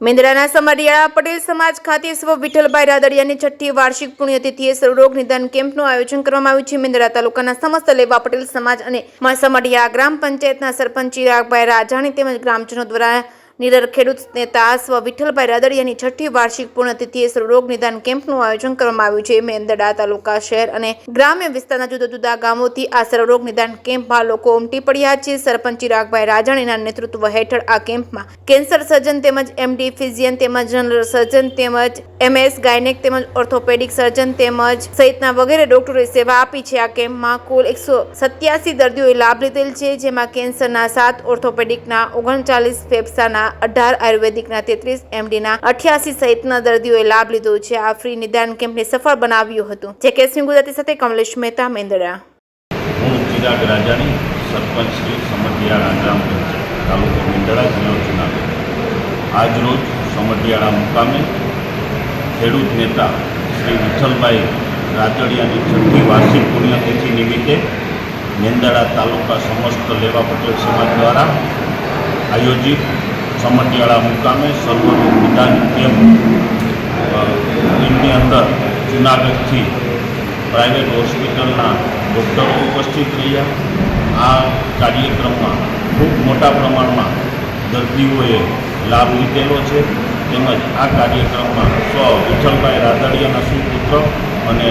મેંદડાના સમઢિયાળા પટેલ સમાજ ખાતે સ્વ વિઠ્ઠલભાઈ રાદડિયાની 6ઠ્ઠી વાર્ષિક પુણ્યતિથિએ સર્વરોગ નિદાન કેમ્પનું આયોજન કરવામાં આવ્યું છે। મેંદડા તાલુકાના સમસ્ત લેવા પટેલ સમાજ અને સમઢિયાળા ગ્રામ પંચાયતના સરપંચ ચિરાગભાઈ રાજાણી તેમજ ગ્રામજનો દ્વારા નિડર ખેડૂત નેતા સ્વ વિઠ્ઠલભાઈ રાદડિયાની 6ઠ્ઠી વાર્ષિક પુણ્યતિથિએ સર્વરોગ નિદાન કેમ્પનું આયોજન કરવામાં આવ્યું છે। મેંદડા તાલુકા શહેર અને ગ્રામ્ય વિસ્તારના જુદા જુદા ગામોથી આ સર્વરોગ નિદાન કેમ્પમાં લોકો ઉમટી પડ્યા છે। સરપંચ ચિરાગભાઈ રાજાણીના નેતૃત્વ હેઠળ આ કેમ્પમાં કેન્સર સર્જન તેમજ એમડી ફિઝિયન તેમજ જનરલ સર્જન તેમજ એમએસ ગાયનેક તેમજ ઓર્થોપેડિક સર્જન તેમજ સહિતના વગેરે ડોક્ટરોએ સેવા આપી છે। આ કેમ્પમાં કુલ 187 દર્દીઓએ લાભ લીધેલ છે, જેમાં કેન્સરના 7, ઓર્થોપેડિકના 39, ફેફસાના 18, આયુર્વેદિકના 33, એમડીના 88 સહિતના દર્દીઓએ લાભ લીધો છે। આ ફ્રી નિદાન કેમ્પને સફળ બનાવ્યું હતું। જે કેસની ગુજરાતી સાથે કમલેશ મહેતા, મેંદડા। હું ચિરાગ રાજાણી, સરપંચ શ્રી સમઢિયાળા ગ્રામ પંચાયત, તાલુકો મેંદડા, જિલ્લો જુનાગઢ। આજ રોજ સમઢિયાળા મુકામે ખેડૂત નેતા શ્રી વિઠ્ઠલભાઈ રાદડિયાની 6ઠ્ઠી વાર્ષિક પુણ્યતિથિ નિમિત્તે મેંદડા તાલુકા સમસ્ત લેવા પટેલ સમાજ દ્વારા આયોજિત સમઢિયાળા મુકામે સર્વરોગ નિદાન કેમ્પની અંદર જુનાગઢથી પ્રાઇવેટ હોસ્પિટલના ડૉક્ટરો ઉપસ્થિત રહ્યા। આ કાર્યક્રમમાં ખૂબ મોટા પ્રમાણમાં દર્દીઓએ લાભ લીધેલો છે, તેમજ આ કાર્યક્રમમાં સ્વ વિઠ્ઠલભાઈ રાદડિયાના સુપુત્ર અને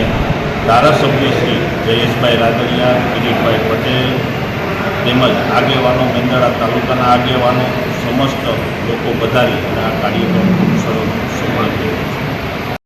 ધારાસભ્ય શ્રી જયેશભાઈ રાદડિયા, કિરીટભાઈ પટેલ તેમજ આગેવાનો, મેંદડા તાલુકાના આગેવાનો, સમસ્ત લોકો પધારી અને આ કાર્યક્રમ ખૂબ સરળ સફળ થયો છે।